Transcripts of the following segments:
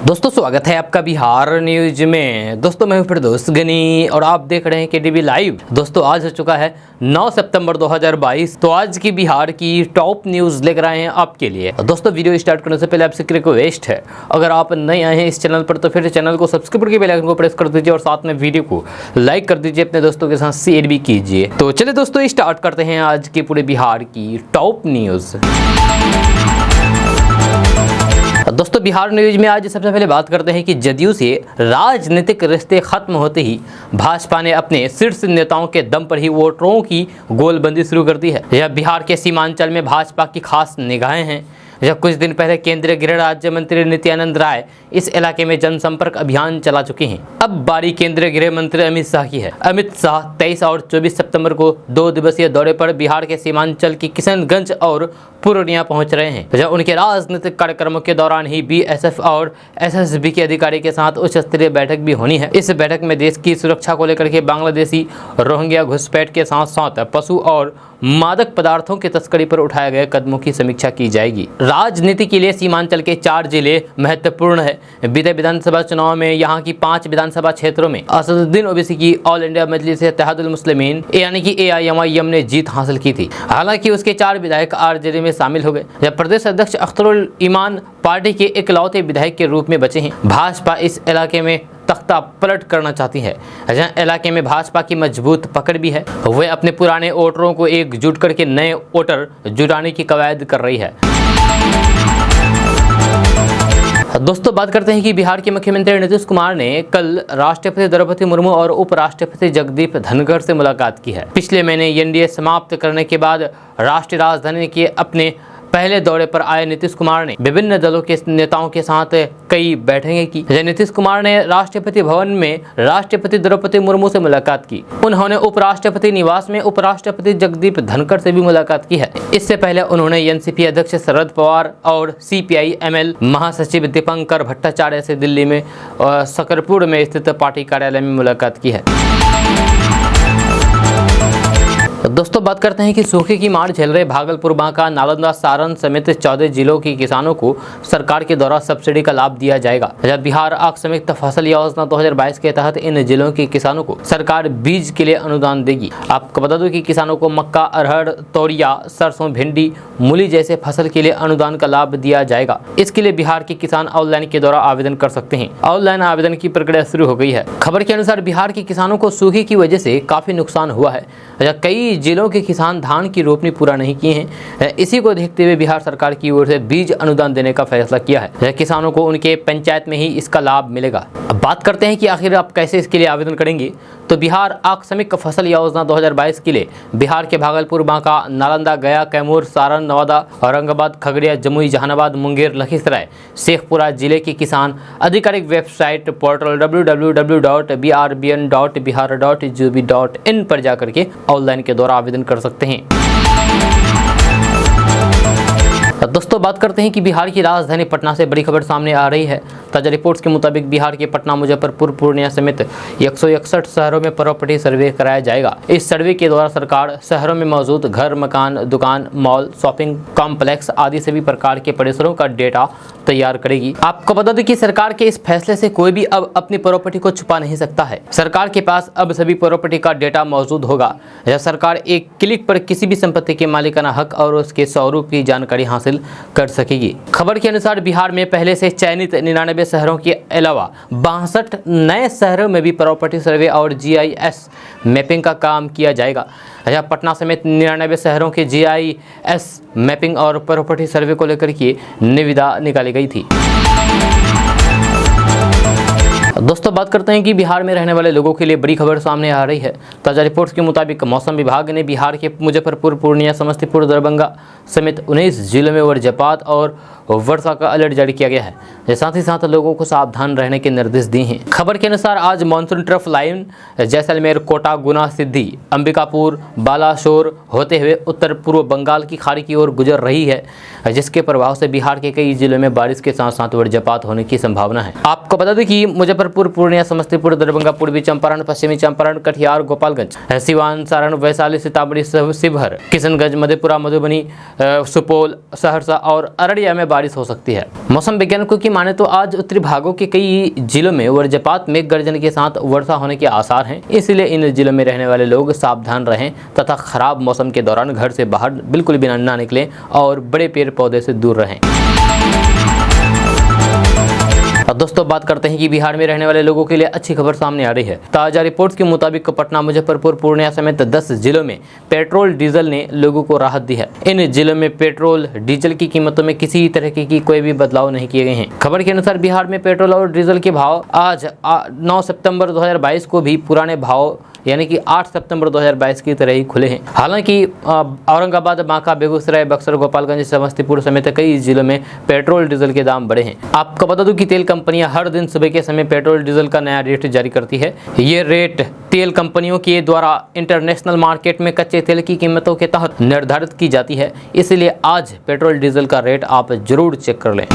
दोस्तों स्वागत है आपका बिहार न्यूज में। दोस्तों मैं हूं फिरदौस गनी और आप देख रहे हैं केडीवी लाइव। दोस्तों आज हो चुका है 9 सितंबर 2022। तो आज की बिहार की टॉप न्यूज लेकर आए हैं आपके लिए। दोस्तों वीडियो स्टार्ट करने से पहले आपसे एक रिक्वेस्ट है, अगर आप नए आए हैं इस चैनल पर तो फिर चैनल को सब्सक्राइब करके बेल आइकन को प्रेस कर दीजिए और साथ में वीडियो को लाइक कर दीजिए, अपने दोस्तों के साथ शेयर भी कीजिए। तो चलिए दोस्तों स्टार्ट करते हैं आज की पूरे बिहार की टॉप न्यूज। दोस्तों बिहार न्यूज में आज सबसे पहले बात करते हैं कि जदयू से राजनीतिक रिश्ते खत्म होते ही भाजपा ने अपने शीर्ष नेताओं के दम पर ही वोटरों की गोलबंदी शुरू कर दी है। यह बिहार के सीमांचल में भाजपा की खास निगाहें हैं। जब कुछ दिन पहले केंद्रीय गृह राज्य मंत्री नित्यानंद राय इस इलाके में जनसंपर्क अभियान चला चुके हैं। अब बारी केंद्रीय गृह मंत्री अमित शाह की है। अमित शाह 23 और 24 सितंबर को 2 दिवसीय दौरे पर बिहार के सीमांचल की किशनगंज और पूर्णिया पहुंच रहे हैं। जब उनके राजनीतिक कार्यक्रमों के दौरान ही बीएसएफ और एसएसबी के अधिकारी के साथ उच्च स्तरीय बैठक भी होनी है। इस बैठक में देश की सुरक्षा को लेकर के बांग्लादेशी रोहिंग्या घुसपैठ के साथ साथ पशु और मादक पदार्थों की तस्करी पर उठाए गए कदमों की समीक्षा की जाएगी। राजनीति के लिए सीमांचल के 4 जिले महत्वपूर्ण है। बीते विधानसभा चुनाव में यहाँ की 5 विधानसभा क्षेत्रों में असदुद्दीन ओवैसी की ऑल इंडिया मजलिस इत्तेहादुल मुस्लिमीन यानी कि एआईएमआईएम ने जीत हासिल की थी। हालांकि उसके 4 विधायक आरजेडी में शामिल हो गए। जब प्रदेश अध्यक्ष अख्तरुल ईमान पार्टी के इकलौते विधायक के रूप में बचे हैं। भाजपा इस इलाके में तख्ता पलट करना चाहती है। जहाँ इलाके में भाजपा की मजबूत पकड़ भी है, वे अपने पुराने वोटरों को एकजुट करके नए वोटर जुटाने की कवायद कर रही है। दोस्तों बात करते हैं कि बिहार के मुख्यमंत्री नीतीश कुमार ने कल राष्ट्रपति द्रौपदी मुर्मू और उपराष्ट्रपति जगदीप धनखड़ से मुलाकात की है। पिछले महीने एनडीए समाप्त करने के बाद राष्ट्रीय राजधानी के अपने पहले दौरे पर आए नीतीश कुमार ने विभिन्न दलों के नेताओं के साथ कई बैठकें की। नीतीश कुमार ने राष्ट्रपति भवन में राष्ट्रपति द्रौपदी मुर्मू से मुलाकात की। उन्होंने उपराष्ट्रपति निवास में उपराष्ट्रपति जगदीप धनखड़ से भी मुलाकात की है। इससे पहले उन्होंने एनसीपी अध्यक्ष शरद पवार और सीपीआई-एमएल महासचिव दीपंकर भट्टाचार्य से दिल्ली में सकरपुर में स्थित पार्टी कार्यालय में मुलाकात की है। दोस्तों बात करते हैं कि सूखे की मार झेल रहे भागलपुर, बांका, नालंदा, सारण समेत 14 जिलों के किसानों को सरकार के द्वारा सब्सिडी का लाभ दिया जाएगा। जब बिहार आकस्मिक फसल योजना 2022 के तहत इन जिलों के किसानों को सरकार बीज के लिए अनुदान देगी। आपको बता दूं कि किसानों को मक्का, अरहर, तोरिया, सरसों, भिंडी, मूली जैसे फसल के लिए अनुदान का लाभ दिया जाएगा। इसके लिए बिहार के किसान ऑनलाइन के द्वारा आवेदन कर सकते हैं। ऑनलाइन आवेदन की प्रक्रिया शुरू हो गई है। खबर के अनुसार बिहार के किसानों को सूखे की वजह से काफी नुकसान हुआ है। कई जिलों के किसान धान की रोपनी पूरा नहीं किए हैं। इसी को देखते हुए बिहार सरकार की ओर से बीज अनुदान देने का फैसला किया है। किसानों को उनके पंचायत में ही इसका लाभ मिलेगा। अब बात करते हैं कि आखिर आप कैसे इसके लिए आवेदन करेंगे। तो बिहार आकस्मिक फसल योजना 2022 के लिए बिहार के भागलपुर, बांका, नालंदा, गया, कैमूर, सारण, नवादा, औरंगाबाद, खगड़िया, जमुई, जहानाबाद, मुंगेर, लखीसराय, शेखपुरा जिले के किसान आधिकारिक वेबसाइट पोर्टल www.brbn.bihar.gov.in पर जाकर के ऑनलाइन के द्वारा आवेदन कर सकते हैं। दोस्तों बात करते हैं कि बिहार की राजधानी पटना से बड़ी खबर सामने आ रही है। ताजा रिपोर्ट्स के मुताबिक बिहार के पटना, मुजफ्फरपुर, पूर्णिया समेत 161 शहरों में प्रॉपर्टी सर्वे कराया जाएगा। इस सर्वे के द्वारा सरकार शहरों में मौजूद घर, मकान, दुकान, मॉल, शॉपिंग कॉम्प्लेक्स आदि सभी प्रकार के परिसरों का डेटा तैयार करेगी। आपको बता दें कि सरकार के इस फैसले से कोई भी अब अपनी प्रॉपर्टी को छुपा नहीं सकता है। सरकार के पास अब सभी प्रॉपर्टी का डेटा मौजूद होगा। यह सरकार एक क्लिक पर किसी भी संपत्ति के मालिकाना हक और उसके स्वरूप की जानकारी हासिल कर सकेगी। खबर के अनुसार बिहार में पहले से चयनित 99 शहरों के अलावा 62 नए शहरों में भी प्रॉपर्टी सर्वे और जीआईएस मैपिंग का काम किया जाएगा। पटना समेत 99 शहरों के जीआईएस मैपिंग और प्रॉपर्टी सर्वे को लेकर के निविदा निकाली गई थी। दोस्तों बात करते हैं कि बिहार में रहने वाले लोगों के लिए बड़ी खबर सामने आ रही है। ताजा रिपोर्ट्स के मुताबिक मौसम विभाग ने बिहार के मुजफ्फरपुर, पूर्णिया, समस्तीपुर, दरभंगा समेत 19 जिलों में वज्रपात और वर्षा का अलर्ट जारी किया गया है। साथ ही साथ लोगों को सावधान रहने के निर्देश दिए हैं। खबर के अनुसार आज monsoon trough line Jaisalmer, Kota, Guna, Sidhi, Ambikapur, Balasore होते हुए उत्तर पूर्व बंगाल की खाड़ी की ओर गुजर रही है, जिसके प्रभाव से बिहार के कई जिलों में बारिश के साथ साथ वज्रपात होने की संभावना है। आपको बता दें कि मुजफ्फरपुर, पूर्णिया, समस्तीपुर, दरभंगा, पूर्वी चंपारण, पश्चिमी चंपारण, कटिहार, गोपालगंज, सिवान, सारण, वैशाली, सीतामढ़ी, शिवहर, किशनगंज, मधेपुरा, मधुबनी, सुपौल, सहरसा और अररिया में बारिश हो सकती है। मौसम वैज्ञानिकों की माने तो आज उत्तरी भागों के कई जिलों में वज्रपात, मेघ गर्जन के साथ वर्षा होने के आसार हैं। इसलिए इन जिलों में रहने वाले लोग सावधान रहें तथा खराब मौसम के दौरान घर से बाहर बिल्कुल भी ना निकलें और बड़े पेड़ पौधे से दूर रहें। और दोस्तों बात करते हैं कि बिहार में रहने वाले लोगों के लिए अच्छी खबर सामने आ रही है। ताजा रिपोर्ट्स के मुताबिक पटना, मुजफ्फरपुर, पूर्णिया समेत 10 जिलों में पेट्रोल डीजल ने लोगों को राहत दी है। इन जिलों में पेट्रोल डीजल की कीमतों में किसी तरह की कोई भी बदलाव नहीं किए गए हैं। खबर के अनुसार बिहार में पेट्रोल और डीजल के भाव आज 9 सितंबर 2022 को भी पुराने भाव यानी कि 8 सितंबर 2022 की तरह ही खुले हैं। हालांकि औरंगाबाद, बांका, बेगूसराय, बक्सर, गोपालगंज, समस्तीपुर समेत कई जिलों में पेट्रोल डीजल के दाम बढ़े हैं। आपको बता दूं कि तेल कंपनियां हर दिन सुबह के समय पेट्रोल डीजल का नया रेट जारी करती है। ये रेट तेल कंपनियों के द्वारा इंटरनेशनल मार्केट में कच्चे तेल की कीमतों के तहत निर्धारित की जाती है। इसलिए आज पेट्रोल डीजल का रेट आप जरूर चेक कर लें।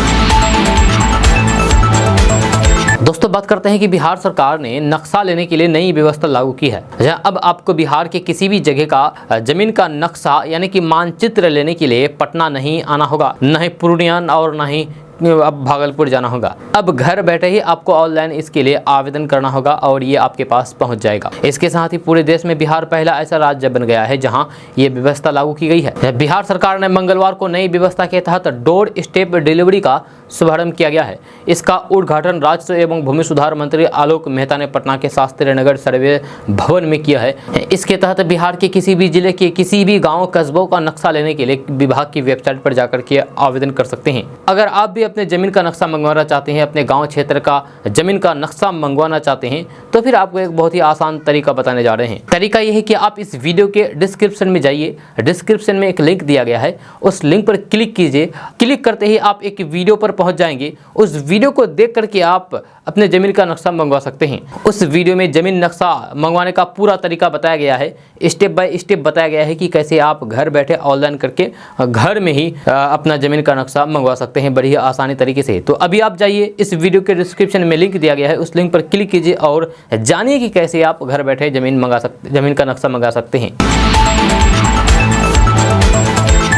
दोस्तों बात करते हैं कि बिहार सरकार ने नक्शा लेने के लिए नई व्यवस्था लागू की है। जहां अब आपको बिहार के किसी भी जगह का जमीन का नक्शा यानी कि मानचित्र लेने के लिए पटना नहीं आना होगा, न ही पूर्णिया और न ही अब भागलपुर जाना होगा। अब घर बैठे ही आपको ऑनलाइन इसके लिए आवेदन करना होगा और ये आपके पास पहुंच जाएगा। इसके साथ ही पूरे देश में बिहार पहला ऐसा राज्य बन गया है जहां ये व्यवस्था लागू की गई है। बिहार सरकार ने मंगलवार को नई व्यवस्था के तहत डोर स्टेप डिलीवरी का शुभारंभ किया गया है। इसका उद्घाटन राजस्व एवं भूमि सुधार मंत्री आलोक मेहता ने पटना के शास्त्री नगर सर्वे भवन में किया है। इसके तहत बिहार के किसी भी जिले के किसी भी गाँव कस्बों का नक्शा लेने के लिए विभाग की वेबसाइट पर जाकर के आवेदन कर सकते हैं। अगर आप भी अपने जमीन का नक्शा मंगवाना चाहते हैं, अपने गांव क्षेत्र का जमीन का नक्शा मंगवाना चाहते हैं, तो फिर आपको एक बहुत ही आसान तरीका बताने जा रहे हैं। तरीका यह है कि आप इस वीडियो के डिस्क्रिप्शन में जाइए। डिस्क्रिप्शन में एक लिंक दिया गया है, उस लिंक पर क्लिक कीजिए। क्लिक करते ही आप एक वीडियो पर पहुंच जाएंगे। उस वीडियो को देख करके आप अपने जमीन का नक्शा मंगवा सकते हैं। उस वीडियो में जमीन नक्शा मंगवाने का पूरा तरीका बताया गया है, स्टेप बाय स्टेप बताया गया है कि कैसे आप घर बैठे ऑनलाइन करके घर में ही अपना जमीन का नक्शा मंगवा सकते हैं बड़ी आसानी तरीके से। तो अभी आप जाइए, इस वीडियो के डिस्क्रिप्शन में लिंक दिया गया है, उस लिंक पर क्लिक कीजिए और जानिए कि कैसे आप घर बैठे जमीन का नक्शा मंगा सकते हैं।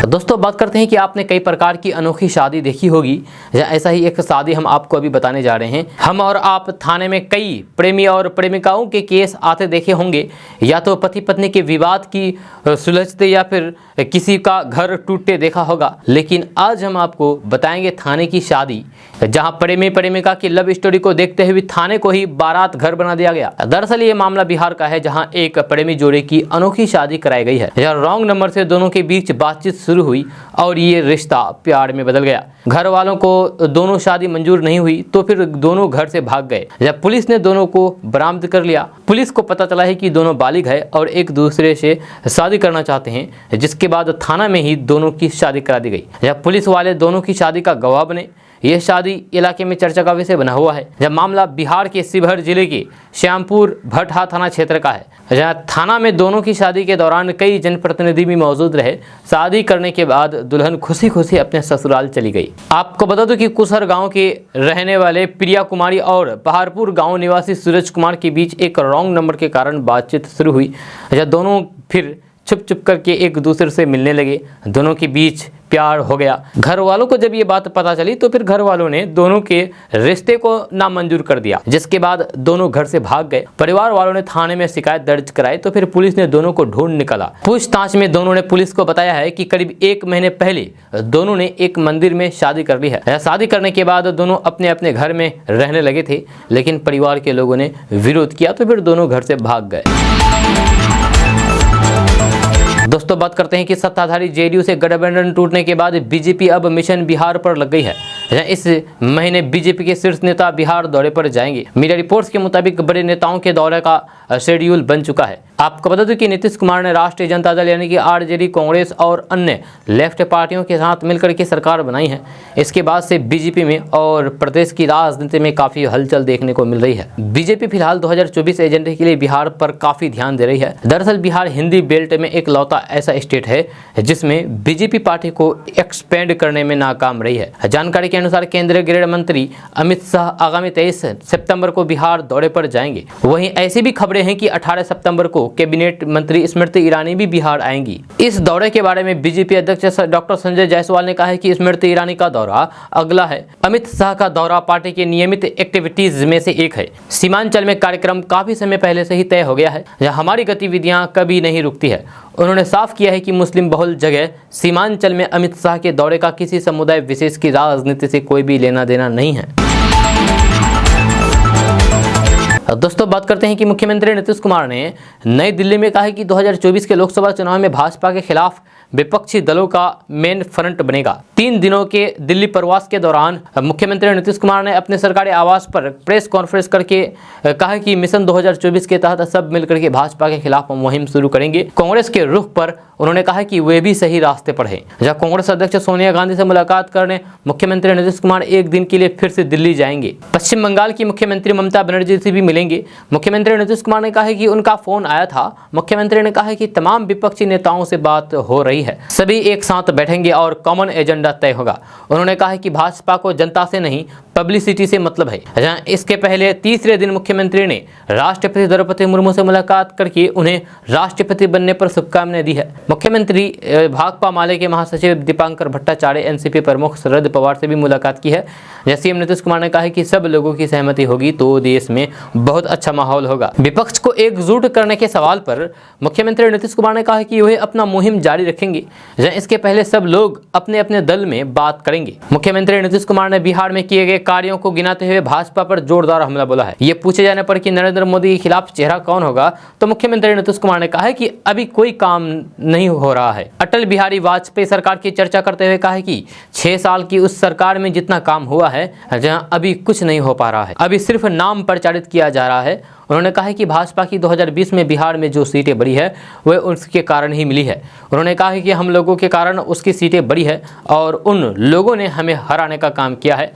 दोस्तों बात करते हैं कि आपने कई प्रकार की अनोखी शादी देखी होगी। ऐसा ही एक शादी हम आपको अभी बताने जा रहे हैं। हम और आप थाने में कई प्रेमी और प्रेमिकाओं के केस आते देखे होंगे, या तो पति पत्नी के विवाद की सुलझते या फिर किसी का घर टूटते देखा होगा। लेकिन आज हम आपको बताएंगे थाने की शादी, जहां प्रेमी प्रेमिका की लव स्टोरी को देखते हुए थाने को ही बारात घर बना दिया गया। दरअसल ये मामला बिहार का है, जहां एक प्रेमी जोड़े की अनोखी शादी कराई गई है। रॉन्ग नंबर से दोनों के बीच बातचीत शुरू हुई और ये रिश्ता प्यार में बदल गया। घर वालों को दोनों शादी मंजूर नहीं हुई तो फिर दोनों घर से भाग गए। जब पुलिस ने दोनों को बरामद कर लिया, पुलिस को पता चला है कि दोनों बालिग है और एक दूसरे से शादी करना चाहते हैं, जिसके बाद थाना में ही दोनों की शादी करा दी गई। जब पुलिस वाले दोनों की शादी का गवाह बने, यह शादी इलाके में चर्चा का विषय बना हुआ है। जब मामला बिहार के शिवहर जिले के श्यामपुर भटहा थाना क्षेत्र का है, जहां थाना में दोनों की शादी के दौरान कई जनप्रतिनिधि भी मौजूद रहे। शादी करने के बाद दुल्हन खुशी खुशी अपने ससुराल चली गई। आपको बता दूं कि कुसर गांव के रहने वाले प्रिया कुमारी और पहाड़पुर गांव निवासी सूरज कुमार के बीच एक रॉन्ग नंबर के कारण बातचीत शुरू हुई। जब दोनों फिर छुप छुप करके एक दूसरे से मिलने लगे, दोनों के बीच प्यार हो गया। घर वालों को जब ये बात पता चली तो फिर घर वालों ने दोनों के रिश्ते को नामंजूर कर दिया, जिसके बाद दोनों घर से भाग गए। परिवार वालों ने थाने में शिकायत दर्ज कराई तो फिर पुलिस ने दोनों को ढूंढ निकाला। पूछताछ में दोनों ने पुलिस को बताया है कि करीब 1 महीने पहले दोनों ने एक मंदिर में शादी कर ली है। शादी करने के बाद दोनों अपने अपने घर में रहने लगे थे, लेकिन परिवार के लोगों ने विरोध किया तो फिर दोनों घर से भाग गए। दोस्तों बात करते हैं कि सत्ताधारी जेडीयू से गठबंधन टूटने के बाद बीजेपी अब मिशन बिहार पर लग गई है। इस महीने बीजेपी के शीर्ष नेता बिहार दौरे पर जाएंगे। मीडिया रिपोर्ट्स के मुताबिक बड़े नेताओं के दौरे का शेड्यूल बन चुका है। आपको बता दूं कि नीतीश कुमार ने राष्ट्रीय जनता दल यानी कि आरजेडी, कांग्रेस और अन्य लेफ्ट पार्टियों के साथ मिलकर के सरकार बनाई है। इसके बाद से बीजेपी में और प्रदेश की राजनीति में काफी हलचल देखने को मिल रही है। बीजेपी फिलहाल 2024 एजेंडे के लिए बिहार पर काफी ध्यान दे रही है। दरअसल बिहार हिंदी बेल्ट में एक लौता ऐसा स्टेट है जिसमें बीजेपी पार्टी को एक्सपेंड करने में नाकाम रही है। जानकारी के अनुसार केंद्रीय गृह मंत्री अमित शाह आगामी 23 सितंबर को बिहार दौरे पर जाएंगे। वहीं ऐसी भी खबरें हैं कि 18 सितंबर को कैबिनेट मंत्री स्मृति ईरानी भी बिहार आएंगी। इस दौरे के बारे में बीजेपी अध्यक्ष डॉक्टर संजय जायसवाल ने कहा है कि स्मृति ईरानी का दौरा अगला है। अमित शाह का दौरा पार्टी के नियमित एक्टिविटीज में से एक है। सीमांचल में कार्यक्रम काफी समय पहले से ही तय हो गया है, जहां हमारी गतिविधियां कभी नहीं रुकती है। उन्होंने साफ किया है कि मुस्लिम बहुल जगह सीमांचल में अमित शाह के दौरे का किसी समुदाय विशेष की राजनीति से कोई भी लेना देना नहीं है। दोस्तों बात करते हैं कि मुख्यमंत्री नीतीश कुमार ने नई दिल्ली में कहा है कि 2024 के लोकसभा चुनाव में भाजपा के खिलाफ विपक्षी दलों का मेन फ्रंट बनेगा। 3 दिनों के दिल्ली प्रवास के दौरान मुख्यमंत्री नीतीश कुमार ने अपने सरकारी आवास पर प्रेस कॉन्फ्रेंस करके कहा कि मिशन 2024 के तहत सब मिलकर के भाजपा के खिलाफ मुहिम शुरू करेंगे। कांग्रेस के रुख पर उन्होंने कहा कि वे भी सही रास्ते पर हैं। जहां कांग्रेस अध्यक्ष सोनिया गांधी से मुलाकात करने मुख्यमंत्री नीतीश कुमार एक दिन के लिए फिर से दिल्ली जाएंगे। पश्चिम बंगाल की मुख्यमंत्री ममता बनर्जी से भी मिलेंगे। मुख्यमंत्री नीतीश कुमार ने कहा है कि उनका फोन आया था। मुख्यमंत्री ने कहा है कि तमाम विपक्षी नेताओं से बात हो रही है, सभी एक साथ बैठेंगे और कॉमन एजेंडा तय होगा। उन्होंने कहा है कि भाजपा को जनता से नहीं पब्लिसिटी से मतलब है। जहां इसके पहले तीसरे दिन मुख्यमंत्री ने राष्ट्रपति द्रौपदी मुर्मू से मुलाकात करके उन्हें राष्ट्रपति बनने पर शुभकामनाएं दी है। मुख्यमंत्री भाकपा माले के महासचिव दीपांकर भट्टाचार्य, एनसीपी प्रमुख शरद पवार से भी मुलाकात की है। जैसे सीएम नीतीश कुमार ने कहा है कि सब लोगों की सहमति होगी तो देश में बहुत अच्छा माहौल होगा। विपक्ष को एकजुट करने के सवाल पर मुख्यमंत्री नीतीश कुमार ने कहा है कि वह अपना मुहिम जारी रखेंगे। इसके पहले सब लोग अपने अपने दल में बात करेंगे। मुख्यमंत्री नीतीश कुमार ने बिहार में किए गए कार्यों को गिनाते हुए भाजपा पर जोरदार हमला बोला है। ये पूछे जाने पर कि नरेंद्र मोदी के खिलाफ चेहरा कौन होगा, तो मुख्यमंत्री नीतीश कुमार ने कहा है कि अभी कोई काम नहीं हो रहा है। अटल बिहारी वाजपेयी सरकार की चर्चा करते हुए कहा है कि 6 साल की उस सरकार में जितना काम हुआ है, जहां अभी कुछ नहीं हो पा रहा है, अभी सिर्फ नाम प्रचारित किया जा रहा है। उन्होंने कहा है कि भाजपा की 2020 में बिहार में जो सीटें बढ़ी है वह उसके कारण ही मिली है। उन्होंने कहा है कि हम लोगों के कारण उसकी सीटें बढ़ी है और उन लोगों ने हमें हराने का काम किया है।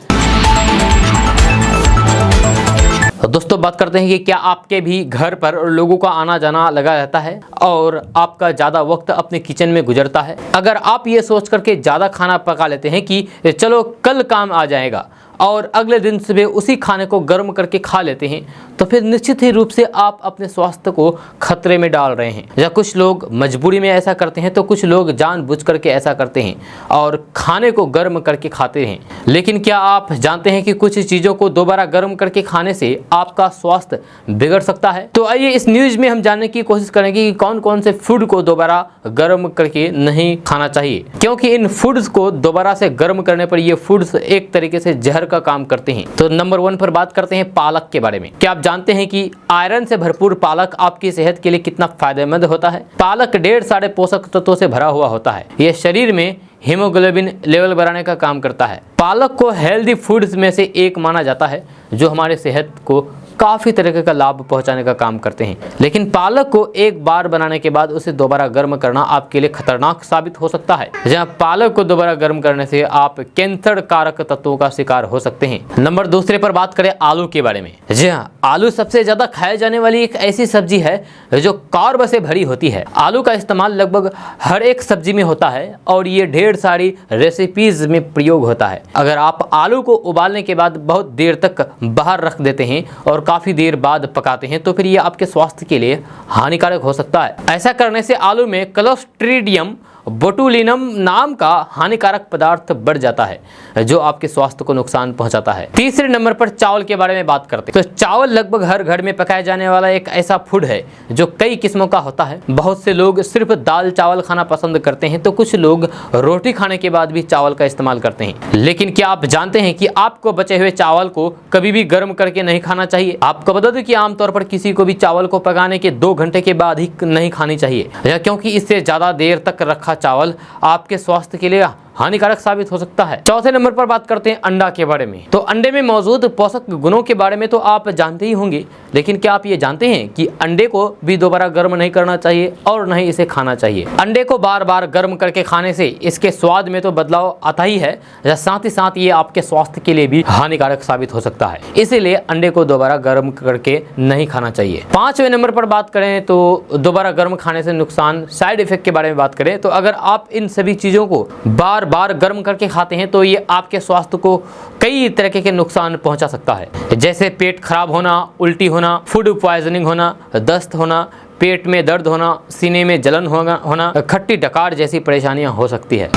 दोस्तों बात करते हैं कि क्या आपके भी घर पर लोगों का आना जाना लगा रहता है और आपका ज़्यादा वक्त अपने किचन में गुजरता है। अगर आप ये सोच करके ज़्यादा खाना पका लेते हैं कि चलो कल काम आ जाएगा और अगले दिन सुबह उसी खाने को गर्म करके खा लेते हैं, तो फिर निश्चित ही रूप से आप अपने स्वास्थ्य को खतरे में डाल रहे हैं। या कुछ लोग मजबूरी में ऐसा करते हैं तो कुछ लोग जानबूझ करके ऐसा करते हैं और खाने को गर्म करके खाते हैं। लेकिन क्या आप जानते हैं कि कुछ चीज़ों को दोबारा गर्म करके खाने से आपका स्वास्थ्य बिगड़ सकता है? तो आइए इस न्यूज़ में हम जानने की कोशिश करेंगे कि कौन कौन से फूड को दोबारा गर्म करके नहीं खाना चाहिए, क्योंकि इन फूड्स को दोबारा से गर्म करने पर ये फूड्स एक तरीके से जहर का काम करते हैं। तो नंबर 1 पर बात करते हैं पालक के बारे में। क्या आप जानते हैं कि आयरन से भरपूर पालक आपकी सेहत के लिए कितना फायदेमंद होता है? पालक ढेर सारे पोषक तत्वों से भरा हुआ होता है। यह शरीर में हीमोग्लोबिन लेवल बढ़ाने का काम करता है। पालक को हेल्दी फूड्स में से एक माना जाता है जो हमारे सेहत को काफ़ी तरह का लाभ पहुंचाने का काम करते हैं। लेकिन पालक को एक बार बनाने के बाद उसे दोबारा गर्म करना आपके लिए खतरनाक साबित हो सकता है। जहां पालक को दोबारा गर्म करने से आप कैंसर कारक तत्वों का शिकार हो सकते हैं। नंबर 2 पर बात करें आलू के बारे में। जी हाँ, आलू सबसे ज्यादा खाए जाने वाली एक ऐसी सब्जी है जो कार्ब से भरी होती है। आलू का इस्तेमाल लगभग हर एक सब्जी में होता है और ये ढेर सारी रेसिपीज में प्रयोग होता है। अगर आप आलू को उबालने के बाद बहुत देर तक बाहर रख देते हैं और काफ़ी देर बाद पकाते हैं तो फिर ये आपके स्वास्थ्य के लिए हानिकारक हो सकता है। ऐसा करने से आलू में क्लोस्ट्रीडियम बोटुलिनम नाम का हानिकारक पदार्थ बढ़ जाता है जो आपके स्वास्थ्य को नुकसान पहुंचाता है। 3 नंबर पर चावल के बारे में बात करते हैं। तो चावल लगभग हर घर में पकाया जाने वाला एक ऐसा फूड है जो कई किस्मों का होता है। बहुत से लोग सिर्फ दाल चावल खाना पसंद करते हैं तो कुछ लोग रोटी खाने के बाद भी चावल का इस्तेमाल करते हैं। लेकिन क्या आप जानते हैं कि आपको बचे हुए चावल को कभी भी गर्म करके नहीं खाना चाहिए? आपको बता दूं कि आमतौर पर किसी को भी चावल को पकाने के 2 घंटे के बाद ही नहीं खानी चाहिए, क्योंकि इससे ज्यादा देर तक रखा चावल आपके स्वास्थ्य के लिए हानिकारक साबित हो सकता है। 4 नंबर पर बात करते हैं अंडा के बारे में। तो अंडे में मौजूद पोषक गुणों के बारे में तो आप जानते ही होंगे, लेकिन क्या आप ये जानते हैं कि अंडे को भी दोबारा गर्म नहीं करना चाहिए और न ही इसे खाना चाहिए। अंडे को बार बार गर्म करके खाने से इसके स्वाद में तो बदलाव आता ही है, साथ ही साथ ये आपके स्वास्थ्य के लिए भी हानिकारक साबित हो सकता है। इसीलिए अंडे को दोबारा गर्म करके नहीं खाना चाहिए। 5वें नंबर पर बात करें तो दोबारा गर्म खाने से नुकसान साइड इफेक्ट के बारे में बात करें तो अगर आप इन सभी चीजों को बार बार गर्म करके खाते हैं तो ये आपके स्वास्थ्य को कई तरह के नुकसान पहुंचा सकता है, जैसे पेट खराब होना, उल्टी होना, फूड पॉइजनिंग होना, दस्त होना, पेट में दर्द होना, सीने में जलन होना, खट्टी डकार जैसी परेशानियां हो सकती है।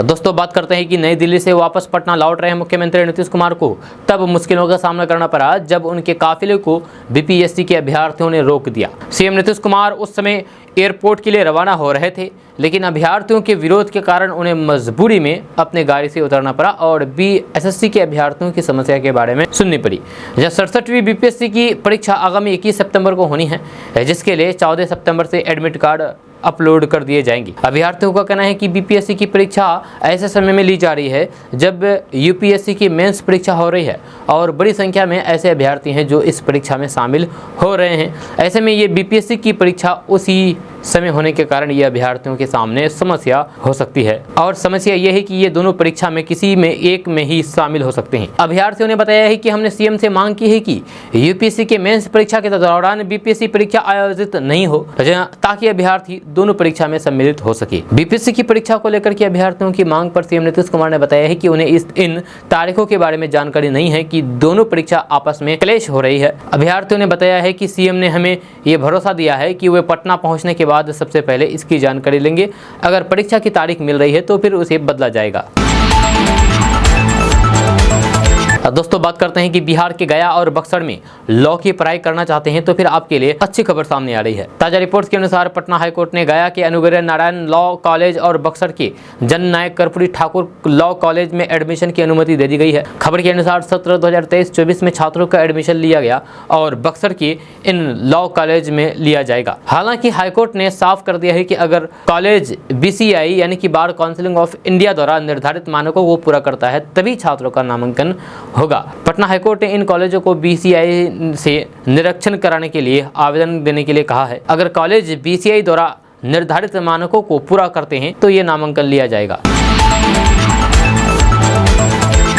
दोस्तों बात करते हैं कि नई दिल्ली से वापस पटना लौट रहे मुख्यमंत्री नीतीश कुमार को तब मुश्किलों का सामना करना पड़ा जब उनके काफिले को बीपीएससी के अभ्यर्थियों ने रोक दिया। सीएम नीतीश कुमार उस समय एयरपोर्ट के लिए रवाना हो रहे थे, लेकिन अभ्यर्थियों के विरोध के कारण उन्हें मजबूरी में अपने गाड़ी से उतरना पड़ा और बीएसएससी के अभ्यर्थियों की समस्या के बारे में सुननी पड़ी। जब 67वीं बीपीएससी की परीक्षा आगामी 21 सितंबर को होनी है, जिसके लिए 14 सितंबर से एडमिट कार्ड अपलोड कर दिए जाएंगे। अभ्यर्थियों का कहना है कि बीपीएससी की परीक्षा ऐसे समय में ली जा रही है जब यूपीएससी की मेंस परीक्षा हो रही है और बड़ी संख्या में ऐसे अभ्यर्थी हैं जो इस परीक्षा में शामिल हो रहे हैं। ऐसे में ये बीपीएससी की परीक्षा उसी समय होने के कारण ये अभ्यर्थियों के सामने समस्या हो सकती है और समस्या ये है कि ये दोनों परीक्षा में किसी में एक में ही शामिल हो सकते हैं। अभ्यर्थियों ने बताया है कि हमने सीएम से मांग की है कि यूपीएससी के मेंस परीक्षा के दौरान बीपीएससी परीक्षा आयोजित नहीं हो ताकि अभ्यर्थी दोनों परीक्षा में सम्मिलित हो सके। बीपीएससी की परीक्षा को लेकर के अभ्यर्थियों की मांग पर सीएम नीतीश कुमार ने बताया है कि उन्हें इन तारीखों के बारे में जानकारी नहीं है कि दोनों परीक्षा आपस में क्लेश हो रही है। अभ्यर्थियों ने बताया है कि सीएम ने हमें ये भरोसा दिया है कि वे पटना पहुंचने के बाद सबसे पहले इसकी जानकारी लेंगे। अगर परीक्षा की तारीख मिल रही है तो फिर उसे बदला जाएगा। दोस्तों बात करते हैं कि बिहार के गया और बक्सर में लॉ की पढ़ाई करना चाहते हैं तो फिर आपके लिए अच्छी खबर सामने आ रही है। ताजा रिपोर्ट्स के अनुसार पटना हाईकोर्ट ने गया के अनुग्रह नारायण लॉ कॉलेज और बक्सर के जननायक कर्पूरी ठाकुर लॉ कॉलेज में एडमिशन की अनुमति दे दी गई है। खबर के अनुसार सत्र 2023-24 में छात्रों का एडमिशन लिया गया और बक्सर के इन लॉ कॉलेज में लिया जाएगा। हालांकि हाईकोर्ट ने साफ कर दिया है कि अगर कॉलेज BCI यानी कि बार काउंसिल ऑफ इंडिया द्वारा निर्धारित मानकों को पूरा करता है तभी छात्रों का नामांकन होगा। पटना हाईकोर्ट ने इन कॉलेजों को BCI से निरीक्षण कराने के लिए आवेदन देने के लिए कहा है। अगर कॉलेज BCI द्वारा निर्धारित मानकों को पूरा करते हैं तो ये नामांकन लिया जाएगा।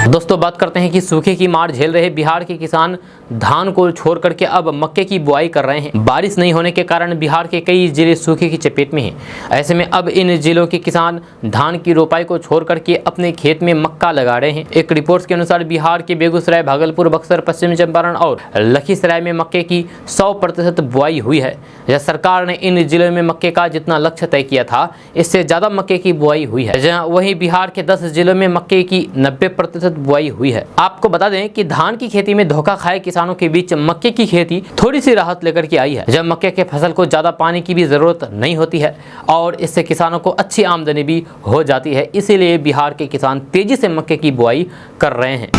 दोस्तों बात करते हैं कि सूखे की मार झेल रहे बिहार के किसान धान को छोड़ करके अब मक्के की बुआई कर रहे हैं। बारिश नहीं होने के कारण बिहार के कई जिले सूखे की चपेट में हैं। ऐसे में अब इन जिलों के किसान धान की रोपाई को छोड़ करके अपने खेत में मक्का लगा रहे हैं। एक रिपोर्ट के अनुसार बिहार के बेगूसराय, भागलपुर, बक्सर, पश्चिम चंपारण और लखीसराय में मक्के की 100% बुआई हुई है। जहाँ सरकार ने इन जिलों में मक्के का जितना लक्ष्य तय किया था इससे ज़्यादा मक्के की बुआई हुई है। जहाँ वहीं बिहार के 10 जिलों में मक्के की 90% बुआई हुई है। आपको बता दें कि धान की खेती में धोखा खाए किसानों के बीच मक्के की खेती थोड़ी सी राहत लेकर के आई है। जब मक्के के फसल को ज्यादा पानी की भी जरूरत नहीं होती है और इससे किसानों को अच्छी आमदनी भी हो जाती है, इसीलिए बिहार के किसान तेजी से मक्के की बुआई कर रहे हैं।